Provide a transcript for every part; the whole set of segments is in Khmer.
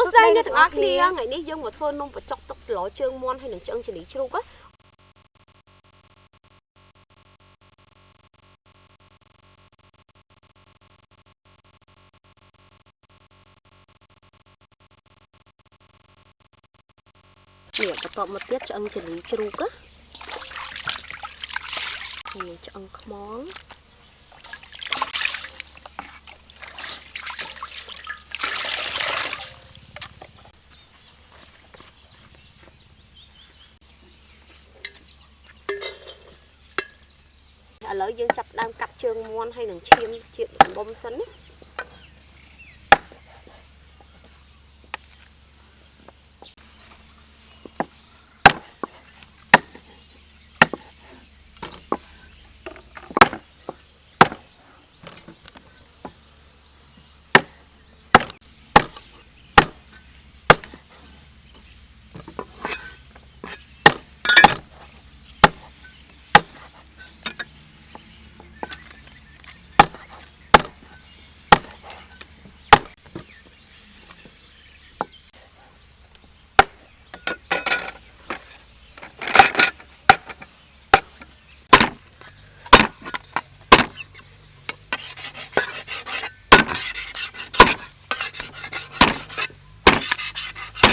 សួស្តីអ្នកទាំងអស់គ្នាថ្ងៃនេះយើងមកធ្វើនំបញ្ចុកទឹកស្លជើងមាន់ហើយនឹងឆ្អឹងជ្រនីជ្រូកនេះបន្ទាប់មកទៀតឆ្អឹងជ្រនីជ្រូកនេះឆ្អឹងខ្មងឥឡូវយើងចាប់ដើមកាត់ជើងមាន់ហើយនឹងឈាមជាតិដំុសិនណា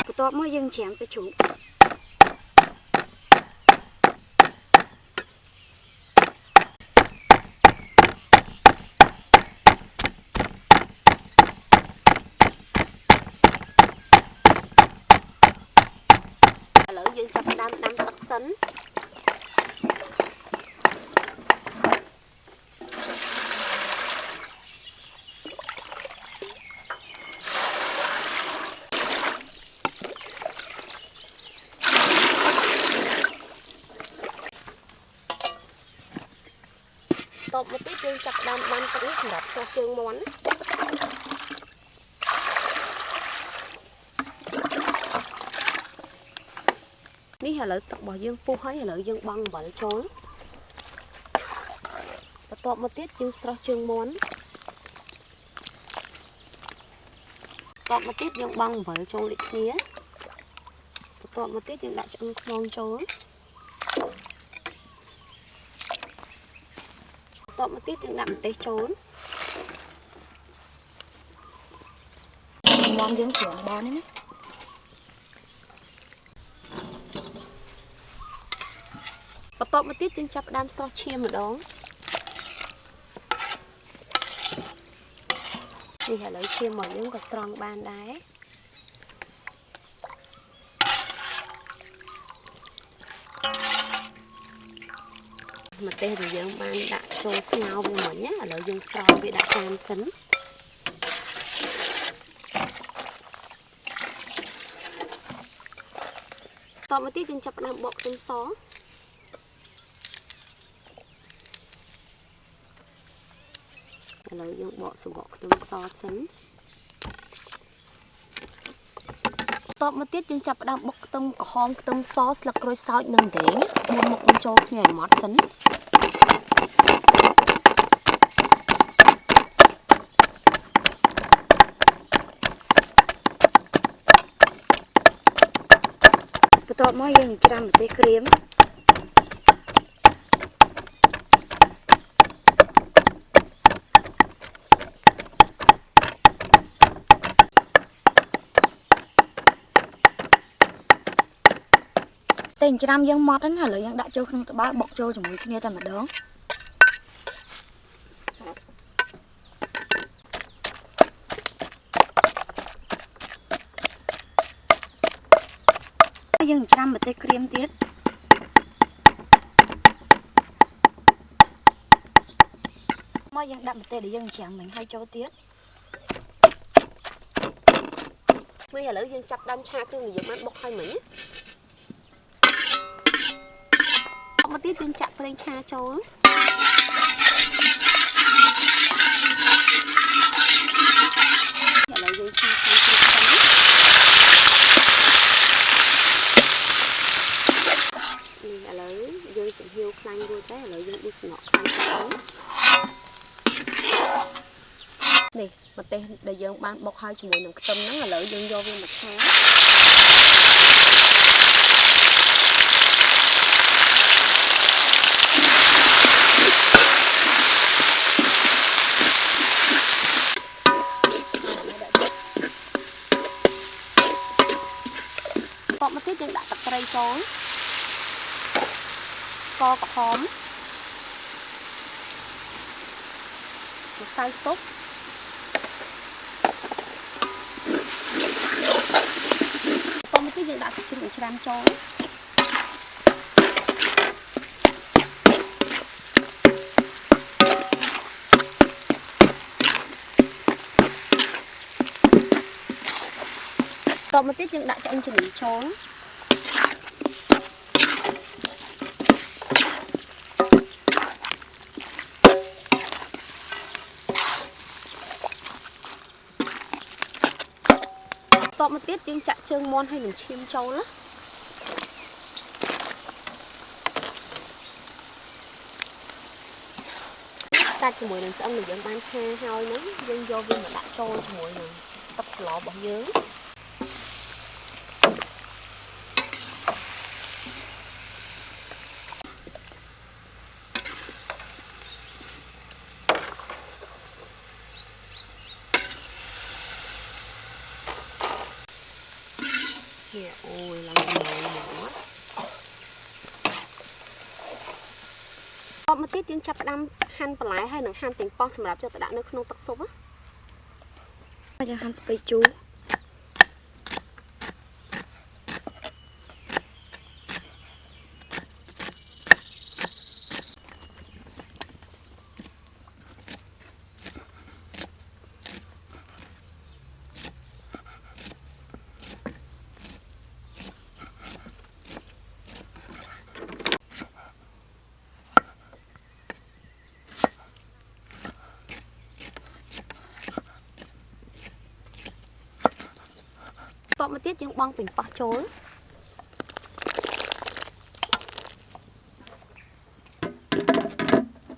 បន្ទាប់មកយើងច្រាំសាច់ជ្រូកឥឡូវយើងចាប់ផ្ដើមដាំទឹកសិនតបមកទៀតយើងចាប់ដើមដាំទឹកនេះសម្រាប់ស្រុះជើងមាន់នេះឥឡូវទឹករបស់យើងពុះហើយឥឡូវយើងបង់អំបិលចូលបន្ទាប់មកទៀតយើងស្រុះជើងមាន់បន្ទាប់មកទៀតយើងបង់អំបិលចូលដូចគ្នាបន្ទាប់មកទៀតយើងដាក់ឆ្អឹងខ្មងចូលបន្ទាប់មកទៀតយើងដាក់ម្ទេសចូលមាន់យើងស្រួលបងនេះណាបន្ទាប់មកទៀតយើងចាប់ផ្ដើមស្រុះឈាមម្ដងនេះឥឡូវឈាមរបស់យើងក៏ស្រង់បានដែរម្ទេសដែលយើងបានដាក់ចូលស្ងោរវាមិញណាឥឡូវយើងស្រង់វាដាក់ចានសិនតមកទៀតយើងចាប់ផ្ដើមបកខ្ទឹមសឥឡូវយើងបកសម្បកខ្ទឹមសសិនតបមកទៀតយើងចាប់ផ្ដើមបុកខ្ទឹមក្រហមខ្ទឹមសស្លឹកក្រូចសើចនិងដេង4មុខបញ្ចូលគ្នាឲ្យម៉ត់សិនបន្ទាប់មកយើងច្រាំម្ទេសក្រៀមតែច្រាំយើងម៉ត់ហ្នឹងឥឡូវយើងដាក់ចូលក្នុងត្បាល់បុកចូលជាមួយគ្នាតែម្ដងយើងច្រាំម្ទេសក្រៀមទៀតមកយើងដាក់ម្ទេសដែលយើងច្រាំមិញឲ្យចូលទៀតមើលឥឡូវយើងចាប់ដើមឆាគ្រឿងដែលយើងបានបុកឲ្យមិញមកទៀតយើងចាក់ប្រេងឆាចូលឥឡូវយើងឆាខាងនេះឥឡូវយើងចំហៀវខ្លាញ់រួចហើយឥឡូវយើងដួសសំណក់ខ្លាញ់ចូល នេះម្ទេសដែលយើងបានបុកហើយជាមួយនឹងខ្ទឹមហ្នឹងឥឡូវយើងយកវាមកឆាតបមកទៀតយើងដាក់ទឹកត្រីចូលស្ករក្រហមម្សៅស៊ុបតមកទៀតយើងដាក់សាច់ជ្រូកច្រាំចូលតមកទៀតយើងដាក់ឆ្អឹងជំនីចូលតមកទៀតយើងចាក់ជើងមាន់ហើយនឹងឈាមចូលណាសាច់ជាមួយនឹងឆ្អឹងដែលយើងបានឆាហើយហ្នឹងយើងយកវាមកដាក់ចូលជាមួយនឹងទឹកស្លរបស់យើងអូយឡើងទៅមកតមកទៀតយើងចាប់ផ្ដើមហាន់បន្លែហើយនឹងហាន់ទាំងប៉ោះសម្រាប់យកទៅដាក់នៅក្នុងទឹកស៊ុបណាយើងហាន់ស្ពៃជូរតមកទៀតយើងបង់ពេញប៉ោះចូល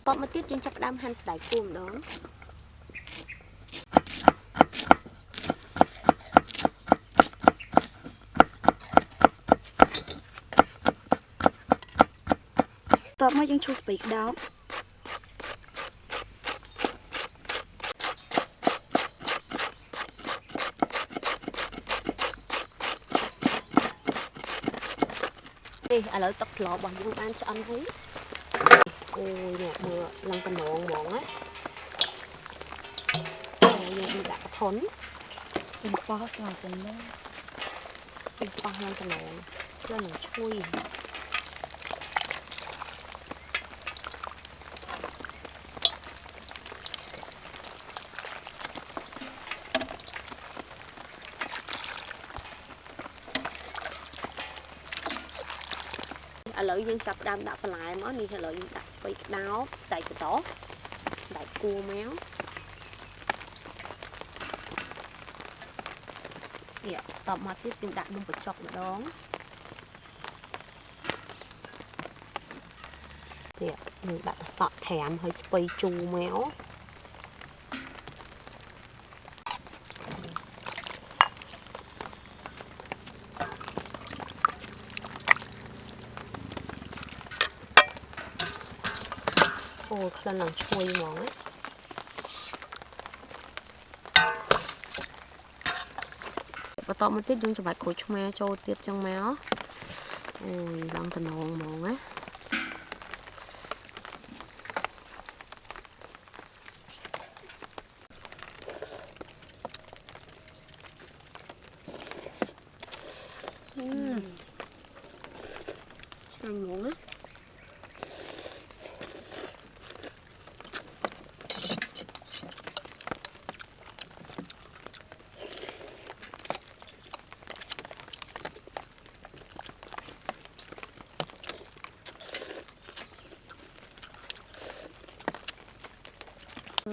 តមកទៀតយើងចាប់ផ្ដើមហាន់ស្តៅគួរម្ដងតមកយើងឈូសស្ពៃក្តោបនេះឥឡូវទឹកស្លរបស់យើងបានឆ្អិនហើយអូយនេះមើលឡើងតំណងហ្មងណាយើងដាក់កធន់ពីប៉ោះស្អាតទៅណាពីប៉ោះឡើងតំណងគឺនឹងឈ្ងុយឥឡូវយើងចាប់ផ្ដើមដាក់បន្លែមកនេះឥឡូវយើងដាក់ស្ពៃក្តោបស្តៅកដោដាក់គួរមកនេះតបមកទៀតយើងដាក់នំបញ្ចុកម្ដងនេះយើងដាក់ទឹកសក់ត្រាំហើយស្ពៃជូរមកអូក្លិនឡើងឈ្ងុយហ្មងបន្តមកទៀតយើងច្របាច់ក្រូចឆ្មាចូលទៀតចឹងមកអូយឡើងតំណងហ្មងណាឆ្ងាញ់ហ្មងណា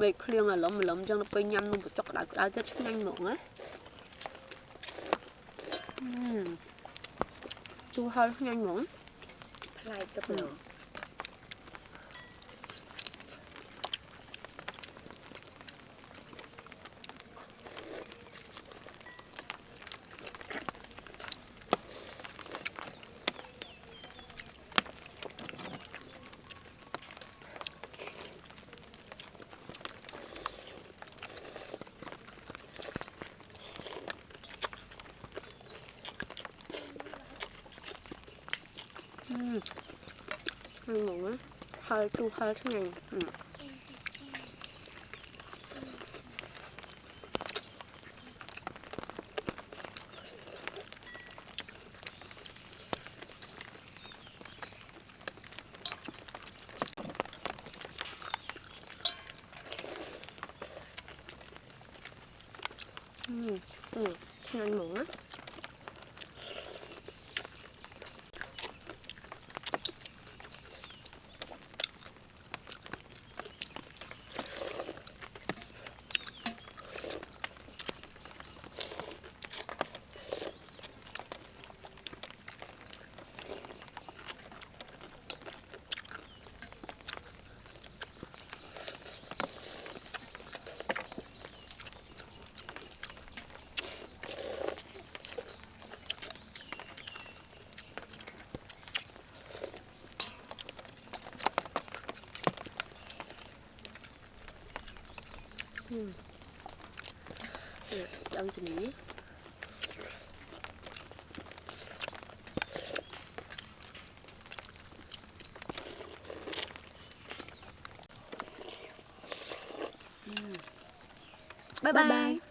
មេឃភ្លៀងអាឡុំចឹងទៅពេលញ៉ាំនំបញ្ចុកក្តៅទៀតឆ្ងាញ់ហ្មងណាជូរហើយឆ្ងាញ់ហ្មងថ្លៃទឹកឡូ หมูhơi chua hơi thế này ngon muỗng á. Ăn cho mình. Bye bye.